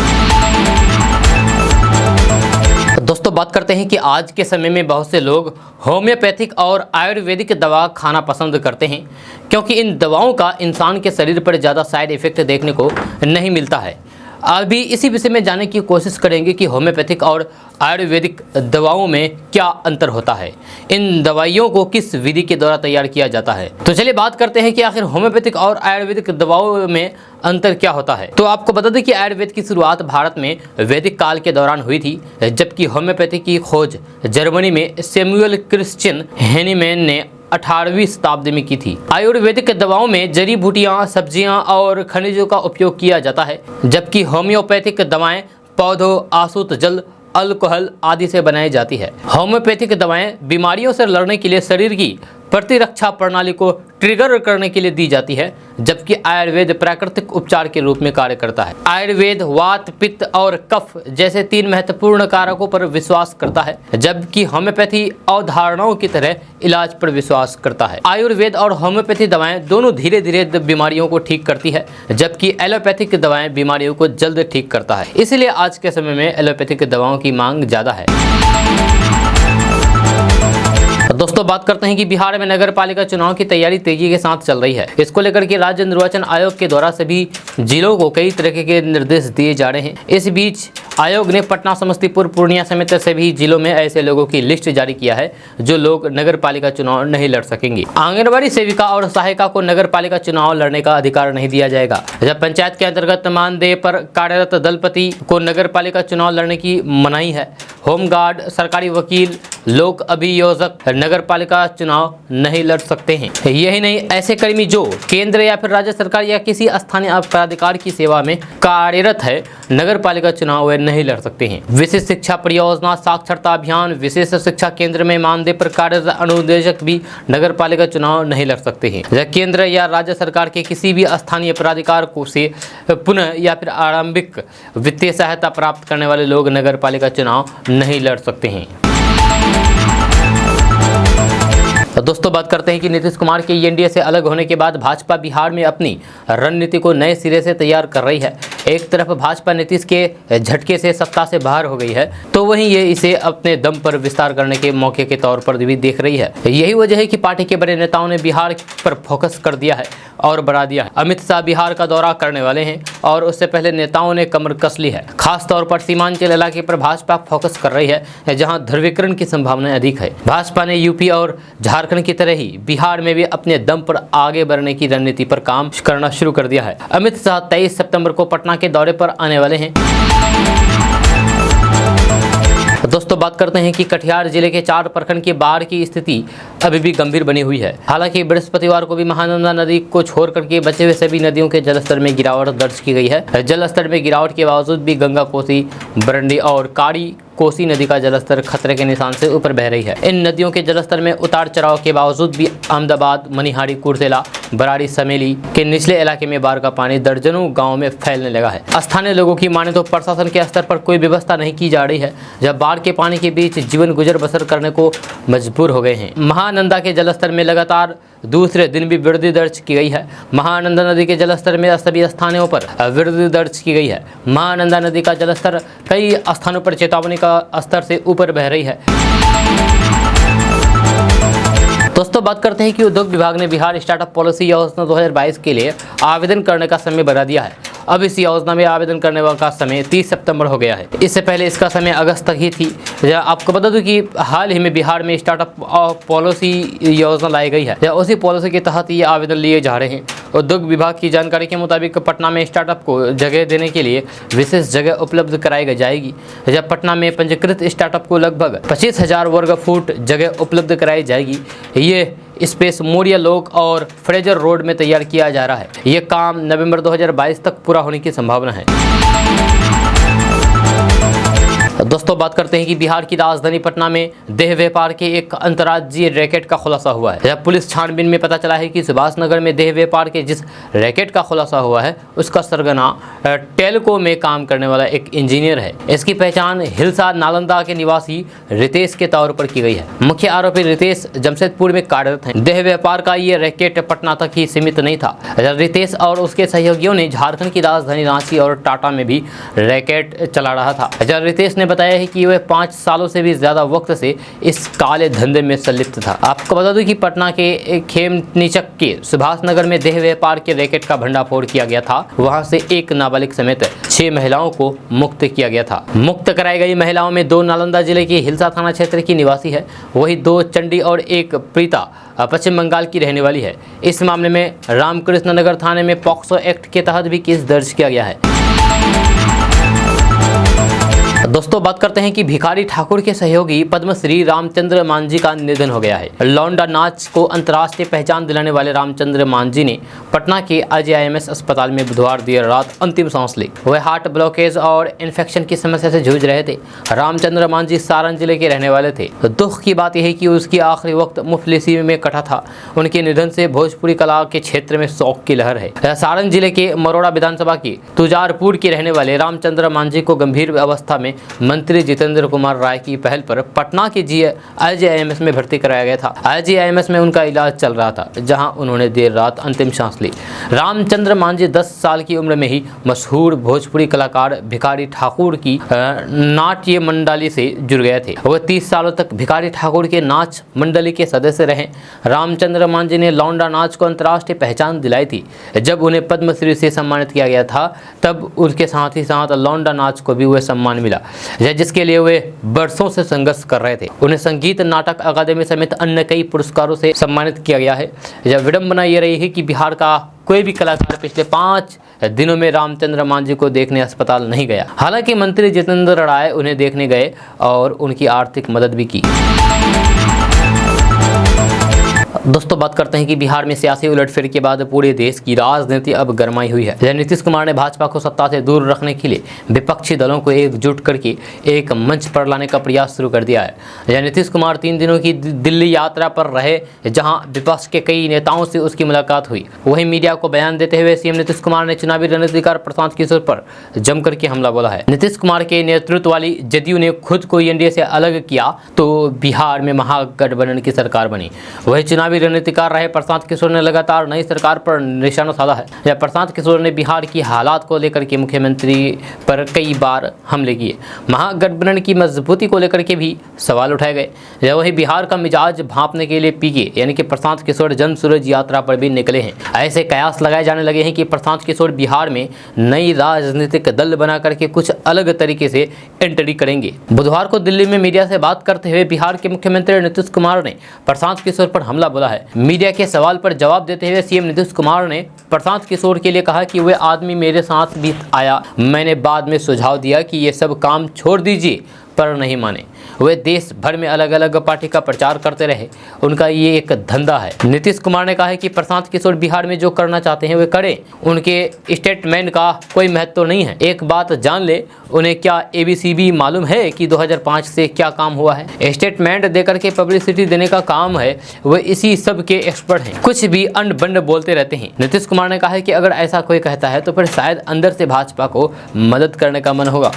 दोस्तों बात करते हैं कि आज के समय में बहुत से लोग होम्योपैथिक और आयुर्वेदिक दवा खाना पसंद करते हैं क्योंकि इन दवाओं का इंसान के शरीर पर ज़्यादा साइड इफेक्ट देखने को नहीं मिलता है। अभी इसी विषय में जानने की कोशिश करेंगे कि होम्योपैथिक और आयुर्वेदिक दवाओं में क्या अंतर होता है, इन दवाइयों को किस विधि के द्वारा तैयार किया जाता है। तो चलिए बात करते हैं कि आखिर होम्योपैथिक और आयुर्वेदिक दवाओं में अंतर क्या होता है। तो आपको बता दें कि आयुर्वेद की शुरुआत भारत में वैदिक काल के दौरान हुई थी, जबकि होम्योपैथी की खोज जर्मनी में सैमुअल क्रिश्चियन हेनीमैन ने 18वीं शताब्दी में की थी। आयुर्वेदिक दवाओं में जड़ी बूटियां, सब्जियां और खनिजों का उपयोग किया जाता है, जबकि होम्योपैथिक दवाएं पौधों, आशुत जल, अल्कोहल आदि से बनाई जाती है। होम्योपैथिक दवाएं बीमारियों से लड़ने के लिए शरीर की प्रतिरक्षा प्रणाली को ट्रिगर करने के लिए दी जाती है, जबकि आयुर्वेद प्राकृतिक उपचार के रूप में कार्य करता है। आयुर्वेद वात, पित्त और कफ जैसे 3 महत्वपूर्ण कारकों पर विश्वास करता है, जबकि होम्योपैथी अवधारणाओं की तरह इलाज पर विश्वास करता है। आयुर्वेद और होम्योपैथी दवाएं दोनों धीरे धीरे बीमारियों को ठीक करती है, जबकि एलोपैथिक दवाएं बीमारियों को जल्द ठीक करता है। इसलिए आज के समय में एलोपैथिक दवाओं की मांग ज़्यादा है। दोस्तों बात करते हैं कि बिहार में नगर पालिका चुनाव की तैयारी तेजी के साथ चल रही है। इसको लेकर के राज्य निर्वाचन आयोग के द्वारा सभी जिलों को कई तरह के निर्देश दिए जा रहे हैं। इस बीच आयोग ने पटना, समस्तीपुर, पूर्णिया समेत सभी जिलों में ऐसे लोगों की लिस्ट जारी किया है जो लोग नगर पालिका चुनाव नहीं लड़ सकेंगे। आंगनबाड़ी सेविका और सहायिका को नगर पालिका चुनाव लड़ने का अधिकार नहीं दिया जाएगा। जब पंचायत के अंतर्गत मानदेय पर कार्यरत दलपति को नगर पालिका चुनाव लड़ने की मनाही है। होमगार्ड, सरकारी वकील लोक अभियोजक नगर पालिका चुनाव नहीं लड़ सकते हैं। यही नहीं, ऐसे कर्मी जो केंद्र या फिर राज्य सरकार या किसी स्थानीय प्राधिकार की सेवा में कार्यरत है, नगर पालिका चुनाव वे नहीं लड़ सकते हैं। विशेष शिक्षा परियोजना, साक्षरता अभियान, विशेष शिक्षा केंद्र में मानदेय पर कार्यरत अनुदेशक भी नगर पालिका चुनाव नहीं लड़ सकते हैं। केंद्र या राज्य सरकार के किसी भी स्थानीय प्राधिकार को से पुनः या फिर आरंभिक वित्तीय सहायता प्राप्त करने वाले लोग नगर पालिका चुनाव नहीं लड़ सकते हैं। तो दोस्तों बात करते हैं कि नीतीश कुमार के एनडीए से अलग होने के बाद भाजपा बिहार में अपनी रणनीति को नए सिरे से तैयार कर रही है। एक तरफ भाजपा नीतीश के झटके से सत्ता से बाहर हो गई है, तो वहीं ये इसे अपने दम पर विस्तार करने के मौके के तौर पर भी देख रही है। यही वजह है कि पार्टी के बड़े नेताओं ने बिहार पर फोकस कर दिया है और बढ़ा दिया है। अमित शाह बिहार का दौरा करने वाले हैं और उससे पहले नेताओं ने कमर कस ली है। खास तौर पर सीमांचल इलाके पर भाजपा फोकस कर रही है, जहां ध्रुवीकरण की संभावनाएं अधिक है। भाजपा ने यूपी और झारखंड की तरह ही बिहार में भी अपने दम पर आगे बढ़ने की रणनीति पर काम करना शुरू कर दिया है। अमित शाह 23 सितंबर को पटना के दौरे पर आने वाले हैं। दोस्तों बात करते हैं कि कटिहार जिले के 4 प्रखंड के बाढ़ की स्थिति अभी भी गंभीर बनी हुई है। हालांकि बृहस्पतिवार को भी महानंदा नदी को छोड़कर के बचे हुए सभी नदियों के जलस्तर में गिरावट दर्ज की गई है। जलस्तर में गिरावट के बावजूद भी गंगा, कोसी, बरंडी और काड़ी कोसी नदी का जलस्तर खतरे के निशान से ऊपर बह रही है। इन नदियों के जलस्तर में उतार चढ़ाव के बावजूद भी अहमदाबाद, मनिहारी, कुर्सेला, बराड़ी, समेली के निचले इलाके में बाढ़ का पानी दर्जनों गांवों में फैलने लगा है। स्थानीय लोगों की माने तो प्रशासन के स्तर पर कोई व्यवस्था नहीं की जा रही है, जब बाढ़ के पानी के बीच जीवन गुजर बसर करने को मजबूर हो गए हैं। महानंदा के जलस्तर में लगातार दूसरे दिन भी वृद्धि दर्ज की गई है। महानंदा नदी के जलस्तर में सभी स्थानों पर वृद्धि दर्ज की गई है। महानंदा नदी का जलस्तर कई स्थानों पर चेतावनी का स्तर से ऊपर बह रही है। दोस्तों बात करते हैं कि उद्योग विभाग ने बिहार स्टार्टअप पॉलिसी योजना 2022 के लिए आवेदन करने का समय बढ़ा दिया है। अब इस योजना में आवेदन करने का समय 30 सितंबर हो गया है। इससे पहले इसका समय अगस्त तक ही थी। आपको बता दूं कि हाल ही में बिहार में स्टार्टअप पॉलिसी योजना लाई गई है। उसी पॉलिसी के तहत ये आवेदन लिए जा रहे हैं। उद्योग विभाग की जानकारी के मुताबिक पटना में स्टार्टअप को जगह देने के लिए विशेष जगह उपलब्ध कराई जाएगी। जब पटना में पंजीकृत स्टार्टअप को लगभग 25,000 वर्ग फुट जगह उपलब्ध कराई जाएगी। ये स्पेस मोरिया लोक और फ्रेजर रोड में तैयार किया जा रहा है। ये काम नवंबर 2022 तक पूरा होने की संभावना है। दोस्तों बात करते हैं कि बिहार की राजधानी पटना में देह व्यापार के एक अंतर्राज्यीय रैकेट का खुलासा हुआ है। जब पुलिस छानबीन में पता चला है कि सुभाष नगर में देह व्यापार के जिस रैकेट का खुलासा हुआ है, उसका सरगना टेलको में काम करने वाला एक इंजीनियर है। इसकी पहचान हिलसा नालंदा के निवासी रितेश के तौर पर की गई है। मुख्य आरोपी रितेश जमशेदपुर में कार्यरत है। देह व्यापार का ये रैकेट पटना तक ही सीमित नहीं था। रितेश और उसके सहयोगियों ने झारखंड की राजधानी रांची और टाटा में भी रैकेट चला रहा था। रितेश ने बताया है कि वह 5 सालों से भी ज्यादा वक्त से इस काले धंधे में संलिप्त था। आपको बता दूं कि पटना के खेमनीचक के सुभाष नगर में देह व्यापार के रैकेट का भंडाफोड़ किया गया था। वहां से एक नाबालिग समेत 6 महिलाओं को मुक्त किया गया था। मुक्त कराई गई महिलाओं में 2 नालंदा जिले के हिलसा थाना क्षेत्र की निवासी है, वही 2 चंडी और एक प्रीता पश्चिम बंगाल की रहने वाली है। इस मामले में रामकृष्ण नगर थाने में पॉक्सो एक्ट के तहत भी केस दर्ज किया गया है। दोस्तों बात करते हैं कि भिखारी ठाकुर के सहयोगी पद्मश्री रामचंद्र मांझी का निधन हो गया है। लौंडा नाच को अंतर्राष्ट्रीय पहचान दिलाने वाले रामचंद्र मांझी ने पटना के आईजीआईएमएस अस्पताल में बुधवार देर रात अंतिम सांस ली। वह हार्ट ब्लॉकेज और इन्फेक्शन की समस्या से जूझ रहे थे। रामचंद्र मांझी सारण जिले के रहने वाले थे। दुख की बात यह है कि उसकी आखिरी वक्त मुफलिसी में कटा था। उनके निधन से भोजपुरी कला के क्षेत्र में शोक की लहर है। सारण जिले के मरोड़ा विधानसभा की तुजारपुर के रहने वाले रामचंद्र मांझी को गंभीर अवस्था में मंत्री जितेंद्र कुमार राय की पहल पर पटना के आईजीआईएमएस में भर्ती कराया गया था। आईजीआईएमएस में उनका इलाज चल रहा था, जहां उन्होंने देर रात अंतिम सांस ली। रामचंद्र मांझी 10 साल की उम्र में ही मशहूर भोजपुरी कलाकार भिखारी ठाकुर की नाट्य मंडली से जुड़ गए थे। वह 30 सालों तक भिखारी ठाकुर के नाच मंडली के सदस्य रहे। रामचंद्र मांझी ने लौंडा नाच को अंतर्राष्ट्रीय पहचान दिलाई थी। जब उन्हें पद्मश्री से सम्मानित किया गया था, तब उनके साथ ही साथ लौंडा नाच को भी वह सम्मान मिला, जिसके लिए वे बरसों से संघर्ष कर रहे थे। उन्हें संगीत नाटक अकादमी समेत अन्य कई पुरस्कारों से सम्मानित किया गया है। विडंबना ये रही है कि बिहार का कोई भी कलाकार पिछले 5 दिनों में रामचंद्र मांझी को देखने अस्पताल नहीं गया। हालांकि मंत्री जितेंद्र राय उन्हें देखने गए और उनकी आर्थिक मदद भी की। दोस्तों बात करते हैं कि बिहार में सियासी उलटफेर के बाद पूरे देश की राजनीति अब गरमाई हुई है। नीतीश कुमार ने भाजपा को सत्ता से दूर रखने के लिए विपक्षी दलों को एकजुट करके एक मंच पर लाने का प्रयास शुरू कर दिया है। नीतीश कुमार 3 दिनों की दिल्ली यात्रा पर रहे, जहां विपक्ष के कई नेताओं से उसकी मुलाकात हुई। वहीं मीडिया को बयान देते हुए सीएम नीतीश कुमार ने चुनावी रणनीतिकार प्रशांत किशोर पर जमकर के हमला बोला है। नीतीश कुमार के नेतृत्व वाली जदयू ने खुद को एनडीए से अलग किया तो बिहार में महागठबंधन की सरकार बनी। वही चुनावी रणनीतिकार रहे प्रशांत किशोर ने लगातार नई सरकार पर निशाना साधा है। जब प्रशांत किशोर ने बिहार की हालात को लेकर के मुख्यमंत्री पर कई बार हमले किए। महागठबंधन की मजबूती को लेकर के भी सवाल उठाए गए। जब वही बिहार का मिजाज भांपने के लिए पीके यानी कि प्रशांत किशोर जन सूरज यात्रा पर भी निकले हैं। ऐसे कयास लगाए जाने लगे हैं कि प्रशांत किशोर बिहार में नई राजनीतिक दल बना करके कुछ अलग तरीके से एंट्री करेंगे। बुधवार को दिल्ली में मीडिया से बात करते हुए बिहार के मुख्यमंत्री नीतीश कुमार ने प्रशांत किशोर पर हमला बोला है। मीडिया के सवाल पर जवाब देते हुए सीएम नीतीश कुमार ने प्रशांत किशोर के लिए कहा कि वह आदमी मेरे साथ भी आया, मैंने बाद में सुझाव दिया कि ये सब काम छोड़ दीजिए, पर नहीं माने। वे देश भर में अलग अलग पार्टी का प्रचार करते रहे, उनका ये एक धंधा है। नीतीश कुमार ने कहा है कि प्रशांत किशोर बिहार में जो करना चाहते हैं वे करें, उनके स्टेटमेंट का कोई महत्व तो नहीं है। एक बात जान ले, उन्हें क्या ABCD मालूम है कि 2005 से क्या काम हुआ है? स्टेटमेंट देकर के पब्लिसिटी देने का काम है, वे इसी सब के एक्सपर्ट हैं, कुछ भी अंड बंड बोलते रहते हैं। नीतीश कुमार ने कहा है कि अगर ऐसा कोई कहता है तो फिर शायद अंदर से भाजपा को मदद करने का मन होगा।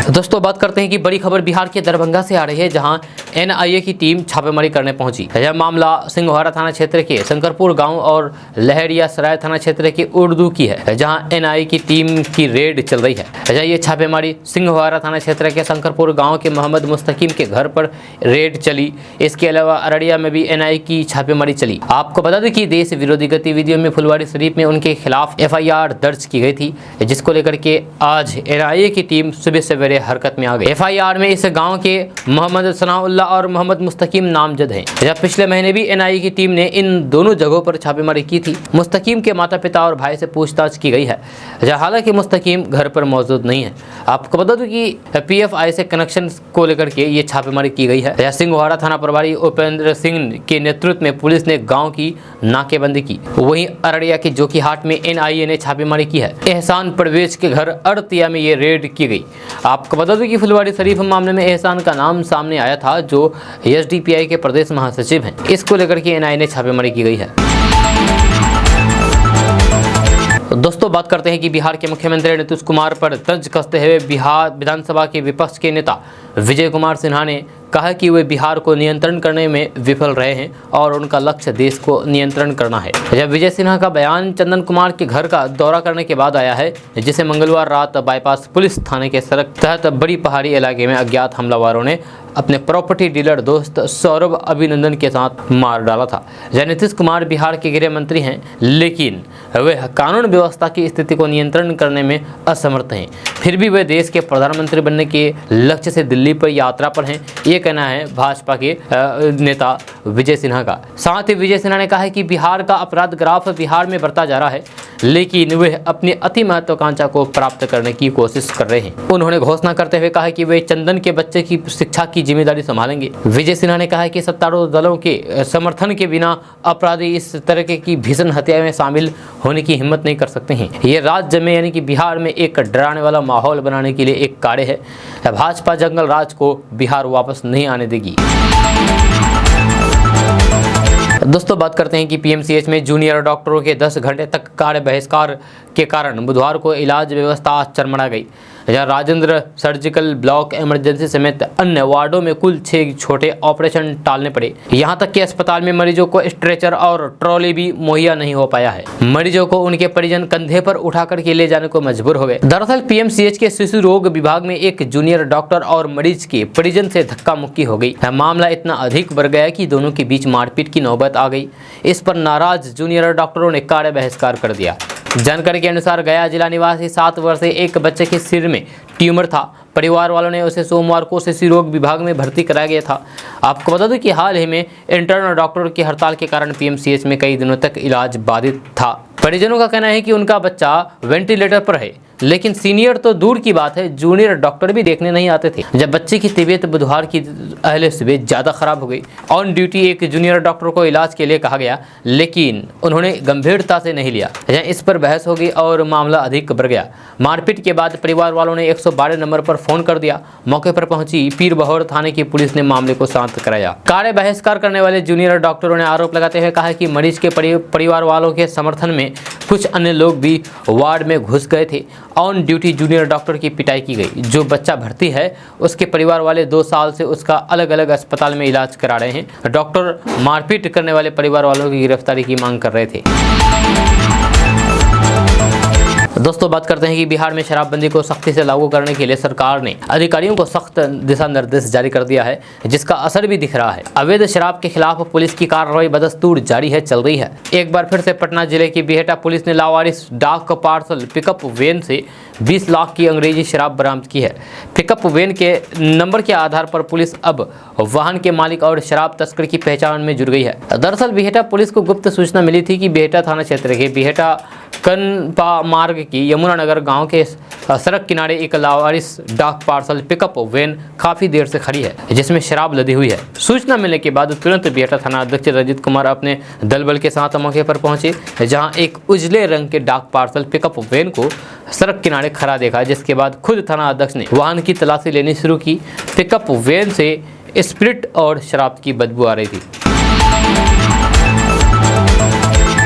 दोस्तों बात करते हैं कि बड़ी खबर बिहार के दरभंगा से आ रही है, जहां NIA की टीम छापेमारी करने पहुंची। यह मामला सिंघवाड़ा थाना क्षेत्र के शंकरपुर गांव और लहरिया सराय थाना क्षेत्र के उर्दू की है, जहां NIA की टीम की रेड चल रही है। ये छापेमारी सिंघवाड़ा थाना क्षेत्र के शंकरपुर गांव के मोहम्मद मुस्तकीम के घर पर रेड चली। इसके अलावा अररिया में भी NIA की छापेमारी चली। आपको बता दें कि देश विरोधी गतिविधियों में फुलवारीशरीफ में उनके खिलाफ FIR दर्ज की गई थी, जिसको लेकर के आज NIA की टीम सुबह सवेरे हरकत में आ गई। FIR में इस गांव के मोहम्मद सनाउल्लाह और मोहम्मद मुस्तकीम नामजद हैं। जब पिछले महीने भी NIA की टीम ने इन दोनों जगहों पर छापेमारी की थी। मुस्तकीम के माता पिता और भाई से पूछताछ की गई है, हालांकि मुस्तकीम घर पर मौजूद नहीं है। आपको बता दूं कि PFI से कनेक्शन को लेकर के ये छापेमारी की गई है। सिंघवाड़ा थाना प्रभारी उपेंद्र सिंह के नेतृत्व में पुलिस ने गाँव की नाकेबंदी की। वहीं अररिया के जोकीहाट में NIA ने छापेमारी की है। एहसान परवेज के घर अड़तिया में ये रेड की गई। आपको बता दें कि फुलवारीशरीफ मामले में एहसान का नाम सामने आया था, जो SDPI के प्रदेश महासचिव हैं। इसको लेकर के NIA ने छापेमारी की गई है। दोस्तों बात करते हैं कि बिहार के मुख्यमंत्री नीतीश कुमार पर तंज कसते हुए बिहार विधानसभा के विपक्ष के नेता विजय कुमार सिन्हा ने कहा कि वे बिहार को नियंत्रण करने में विफल रहे हैं और उनका लक्ष्य देश को नियंत्रण करना है। जब विजय सिन्हा का बयान चंदन कुमार के घर का दौरा करने के बाद आया है, जिसे मंगलवार रात बाईपास पुलिस थाने के सड़क तहत बड़ी पहाड़ी इलाके में अज्ञात हमलावरों ने अपने प्रॉपर्टी डीलर दोस्त सौरभ अभिनंदन के साथ मार डाला था। नीतीश कुमार बिहार के गृह मंत्री हैं, लेकिन वे कानून व्यवस्था की स्थिति को नियंत्रण करने में असमर्थ हैं। फिर भी वे देश के प्रधानमंत्री बनने के लक्ष्य से दिल्ली पर यात्रा पर हैं, ये कहना है भाजपा के नेता विजय सिन्हा का। साथ ही विजय सिन्हा ने कहा है कि बिहार का अपराध ग्राफ बिहार में बढ़ता जा रहा है, लेकिन वे अपनी अति महत्वाकांक्षा को प्राप्त करने की कोशिश कर रहे हैं। उन्होंने घोषणा करते हुए कहा कि वे चंदन के बच्चे की शिक्षा की जिम्मेदारी संभालेंगे। विजय सिन्हा ने कहा कि सत्तारूढ़ दलों के समर्थन के बिना अपराधी इस तरह की भीषण हत्या में शामिल होने की हिम्मत नहीं कर सकते हैं। ये राज्य में यानी कि बिहार में एक डराने वाला माहौल बनाने के लिए एक कार्य है। भाजपा जंगल राज को बिहार वापस नहीं आने देगी। दोस्तों बात करते हैं कि PMCH में जूनियर डॉक्टरों के 10 घंटे तक कार्य बहिष्कार के कारण बुधवार को इलाज व्यवस्था चरमरा गई। जहाँ राजेंद्र सर्जिकल ब्लॉक इमरजेंसी समेत अन्य वार्डों में कुल 6 छोटे ऑपरेशन टालने पड़े। यहाँ तक कि अस्पताल में मरीजों को स्ट्रेचर और ट्रॉली भी मुहैया नहीं हो पाया है। मरीजों को उनके परिजन कंधे पर उठा करके ले जाने को मजबूर हो गए। दरअसल PMCH के शिशु रोग विभाग में एक जूनियर डॉक्टर और मरीज के परिजन से धक्का मुक्की हो गई। मामला इतना अधिक बढ़ गया कि दोनों के बीच मारपीट की नौबत आ गई। इस पर नाराज जूनियर डॉक्टरों ने कार्य बहिष्कार कर दिया। जानकारी के अनुसार गया जिला निवासी 7 वर्षीय एक बच्चे के सिर में ट्यूमर था। परिवार वालों ने उसे सोमवार को शिशु रोग विभाग में भर्ती कराया गया था। आपको बता दें कि हाल ही में इंटर्न डॉक्टरों की हड़ताल के कारण पीएमसीएच में कई दिनों तक इलाज बाधित था। परिजनों का कहना है कि उनका बच्चा वेंटिलेटर पर है, लेकिन सीनियर तो दूर की बात है, जूनियर डॉक्टर भी देखने नहीं आते थे। जब बच्चे की तबीयत बुधवार की अहले सुबह ज़्यादा खराब हो गई, ऑन ड्यूटी एक जूनियर डॉक्टर को इलाज के लिए कहा गया, लेकिन उन्होंने गंभीरता से नहीं लिया। इस पर बहस हो गई और मामला अधिक बढ़ गया। मारपीट के बाद परिवार वालों ने 112 नंबर पर फोन कर दिया। मौके पर पहुंची पीर बहोर थाने की पुलिस ने मामले को शांत कराया। कार्य बहिष्कार करने वाले जूनियर डॉक्टरों ने आरोप लगाते हुए कहा कि मरीज के परिवार वालों के समर्थन में कुछ अन्य लोग भी वार्ड में घुस गए थे। ऑन ड्यूटी जूनियर डॉक्टर की पिटाई की गई। जो बच्चा भर्ती है उसके परिवार वाले 2 साल से उसका अलग अलग अस्पताल में इलाज करा रहे हैं। डॉक्टर मारपीट करने वाले परिवार वालों की गिरफ्तारी की मांग कर रहे थे। दोस्तों, बात करते हैं कि बिहार में शराबबंदी को सख्ती से लागू करने के लिए सरकार ने अधिकारियों को सख्त दिशा निर्देश जारी कर दिया है, जिसका असर भी दिख रहा है। अवैध शराब के खिलाफ पुलिस की कार्रवाई बदस्तूर जारी है, चल रही है। एक बार फिर से पटना जिले की बिहेटा पुलिस ने लावारिस डाक पार्सल पिकअप वैन से 20 लाख की अंग्रेजी शराब बरामद की है। पिकअप वैन के नंबर के आधार पर पुलिस अब वाहन के मालिक और शराब तस्कर की पहचान में जुड़ गई है। दरअसल बिहेटा पुलिस को गुप्त सूचना मिली थी कि बिहेटा थाना क्षेत्र के बिहेटा कनपा मार्ग की यमुना नगर गांव के सड़क किनारे एक लावारिस डाक पार्सल पिकअप वैन काफी देर से खड़ी है, जिसमें शराब लदी हुई है। सूचना मिलने के बाद तुरंत बिहेटा थाना अध्यक्ष रंजित कुमार अपने दलबल के साथ मौके पर पहुंचे, जहां एक उजले रंग के डाक पार्सल पिकअप वैन को सड़क किनारे खड़ा देखा, जिसके बाद खुद थाना अध्यक्ष ने वाहन की तलाशी लेनी शुरू की। पिकअप वैन से स्प्रिट और शराब की बदबू आ रही थी।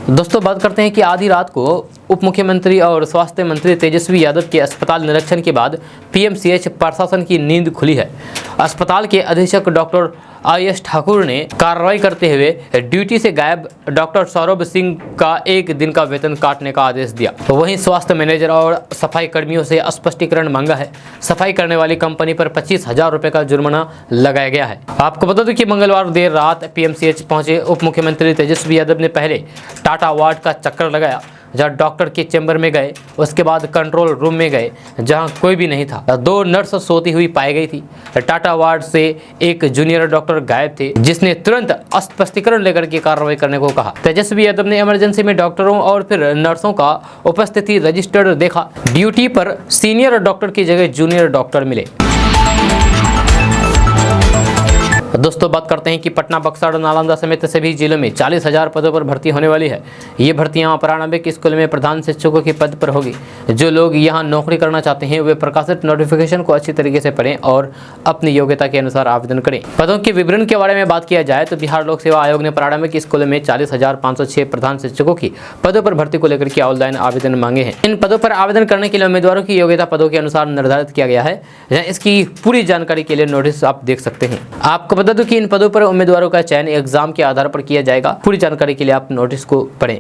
दोस्तों, बात करते हैं कि आधी रात को उप मुख्यमंत्री और स्वास्थ्य मंत्री तेजस्वी यादव के अस्पताल निरीक्षण के बाद पीएमसीएच प्रशासन की नींद खुली है। अस्पताल के अधीक्षक डॉक्टर आईएस ठाकुर ने कार्रवाई करते हुए ड्यूटी से गायब डॉक्टर सौरभ सिंह का 1 दिन का वेतन काटने का आदेश दिया। वहीं स्वास्थ्य मैनेजर और सफाई कर्मियों से स्पष्टीकरण मांगा है। सफाई करने वाली कंपनी पर 25,000 रुपए का जुर्माना लगाया गया है। आपको बता दें कि मंगलवार देर रात पीएमसीएच पहुंचे उप मुख्यमंत्री तेजस्वी यादव ने पहले टाटा वार्ड का चक्कर लगाया, जहां डॉक्टर के चैम्बर में गए। उसके बाद कंट्रोल रूम में गए, जहां कोई भी नहीं था। 2 नर्स सोती हुई पाई गई थी। टाटा वार्ड से एक जूनियर डॉक्टर गायब थे, जिसने तुरंत स्पष्टीकरण लेकर के कार्रवाई करने को कहा। तेजस्वी यादव ने इमरजेंसी में डॉक्टरों और फिर नर्सों का उपस्थिति रजिस्टर्ड देखा। ड्यूटी पर सीनियर डॉक्टर की जगह जूनियर डॉक्टर मिले। दोस्तों, बात करते हैं कि पटना, बक्सर, नालंदा समेत सभी जिलों में 40,000 पदों पर भर्ती होने वाली है। ये भर्तियां प्रारंभिक स्कूल में प्रधान शिक्षकों के पद पर होगी। जो लोग यहां नौकरी करना चाहते हैं वे प्रकाशित नोटिफिकेशन को अच्छी तरीके से पढ़ें और अपनी योग्यता के अनुसार आवेदन करें। पदों के विवरण के बारे में बात किया जाए तो बिहार लोक सेवा आयोग ने प्रारंभिक स्कूल में 40,506 प्रधान शिक्षकों की पदों पर भर्ती को लेकर के ऑनलाइन आवेदन मांगे हैं। इन पदों पर आवेदन करने के लिए उम्मीदवारों की योग्यता पदों के अनुसार निर्धारित किया गया है। इसकी पूरी जानकारी के लिए नोटिस आप देख सकते हैं। आपको बता दूं कि इन पदों पर उम्मीदवारों का चयन एग्जाम के आधार पर किया जाएगा। पूरी जानकारी के लिए आप नोटिस को पढ़ें।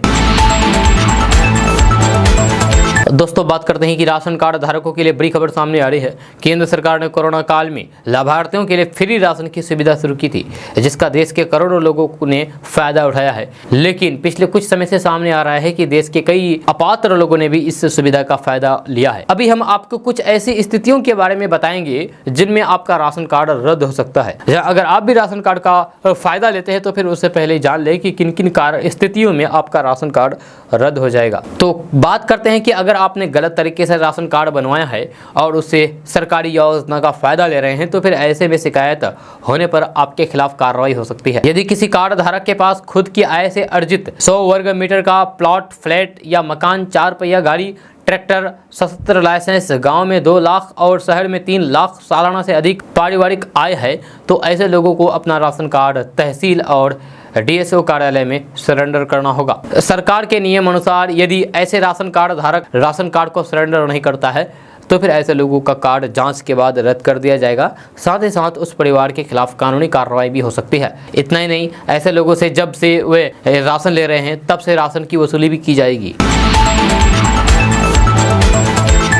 दोस्तों, बात करते हैं कि राशन कार्ड धारकों के लिए बड़ी खबर सामने आ रही है। केंद्र सरकार ने कोरोना काल में लाभार्थियों के लिए फ्री राशन की सुविधा शुरू की थी, जिसका देश के करोड़ों लोगों ने फायदा उठाया है। लेकिन पिछले कुछ समय से सामने आ रहा है कि देश के कई अपात्र लोगों ने भी इस सुविधा का फायदा लिया है। अभी हम आपको कुछ ऐसी स्थितियों के बारे में बताएंगे जिनमें आपका राशन कार्ड रद्द हो सकता है। अगर आप भी राशन कार्ड का फायदा लेते हैं तो फिर उससे पहले जान ले कि किन किन स्थितियों में आपका राशन कार्ड रद्द हो जाएगा। तो बात करते हैं कि अगर आपने गलत तरीके से राशन कार्ड बनवाया है और उससे सरकारी योजना का फायदा ले रहे हैं तो फिर ऐसे में शिकायत होने पर आपके खिलाफ कार्रवाई हो सकती है। यदि किसी कार्ड धारक के पास खुद की आय से अर्जित 100 वर्ग मीटर का प्लॉट, फ्लैट या मकान, 4 पहिया गाड़ी, ट्रैक्टर, सशस्त्र लाइसेंस, गांव में 2 लाख और शहर में 3 लाख सालाना से अधिक पारिवारिक आय है, तो ऐसे लोगों को अपना राशन कार्ड तहसील और डीएसओ कार्यालय में सरेंडर करना होगा। सरकार के नियम अनुसार यदि ऐसे राशन कार्ड धारक राशन कार्ड को सरेंडर नहीं करता है तो फिर ऐसे लोगों का कार्ड जांच के बाद रद्द कर दिया जाएगा। साथ ही साथ उस परिवार के खिलाफ कानूनी कार्रवाई भी हो सकती है। इतना ही नहीं, ऐसे लोगों से जब से वे राशन ले रहे हैं तब से राशन की वसूली भी की जाएगी।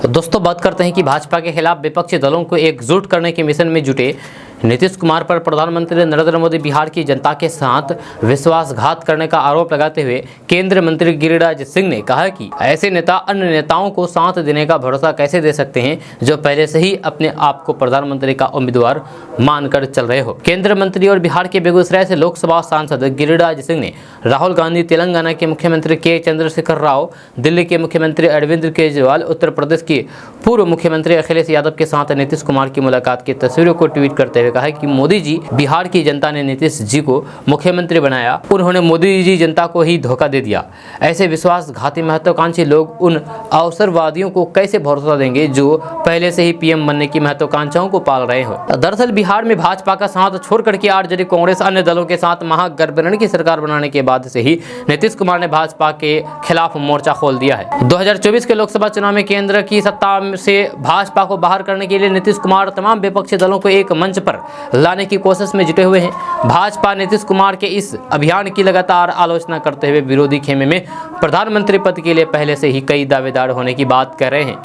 दोस्तों, बात करते हैं कि भाजपा के खिलाफ विपक्षी दलों को एकजुट करने के मिशन में जुटे नीतीश कुमार पर प्रधानमंत्री नरेंद्र मोदी बिहार की जनता के साथ विश्वासघात करने का आरोप लगाते हुए केंद्रीय मंत्री गिरिराज सिंह ने कहा कि ऐसे नेता अन्य नेताओं को साथ देने का भरोसा कैसे दे सकते हैं जो पहले से ही अपने आप को प्रधानमंत्री का उम्मीदवार मानकर चल रहे हो। केंद्रीय मंत्री और बिहार के बेगूसराय से लोकसभा सांसद गिरिराज सिंह ने राहुल गांधी, तेलंगाना के मुख्यमंत्री के चंद्रशेखर राव, दिल्ली के मुख्यमंत्री अरविंद केजरीवाल, उत्तर प्रदेश के पूर्व मुख्यमंत्री अखिलेश यादव के साथ नीतीश कुमार की मुलाकात की तस्वीरों को ट्वीट करते हुए कहा कि मोदी जी, बिहार की जनता ने नीतीश जी को मुख्यमंत्री बनाया, उन्होंने मोदी जी जनता को ही धोखा दे दिया। ऐसे विश्वासघाती महत्वाकांक्षी लोग उन अवसरवादियों को कैसे भरोसा देंगे जो पहले से ही पीएम बनने की महत्वाकांक्षाओं को पाल रहे हो। दरअसल बिहार में भाजपा का साथ छोड़कर के आरजेडी, कांग्रेस, अन्य दलों के साथ महागठबंधन की सरकार बनाने के बाद से ही नीतीश कुमार ने भाजपा के खिलाफ मोर्चा खोल दिया है। 2024 के लोकसभा चुनाव में केंद्र की सत्ता से भाजपा को बाहर करने के लिए नीतीश कुमार तमाम विपक्षी दलों को एक मंच पर लाने की कोशिश में जुटे हुए हैं। भाजपा नीतीश कुमार के इस अभियान की लगातार आलोचना करते हुए विरोधी खेमे में प्रधानमंत्री पद के लिए पहले से ही कई दावेदार होने की बात कर रहे हैं।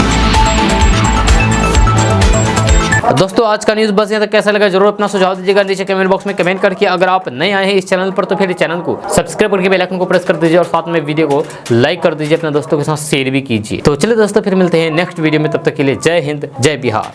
दोस्तों आज का न्यूज़ बस यहाँ तक। कैसा लगा जरूर अपना सुझाव दीजिएगा नीचे कमेंट बॉक्स में कमेंट करके। अगर आप नए आए हैं इस चैनल पर तो फिर चैनल को सब्सक्राइब करके बेल आइकन को प्रेस कर दीजिए और साथ में वीडियो को लाइक कर दीजिए, अपने दोस्तों के साथ शेयर भी कीजिए। तो चलिए दोस्तों फिर मिलते हैं नेक्स्ट वीडियो में, तब तक के लिए जय हिंद, जय बिहार।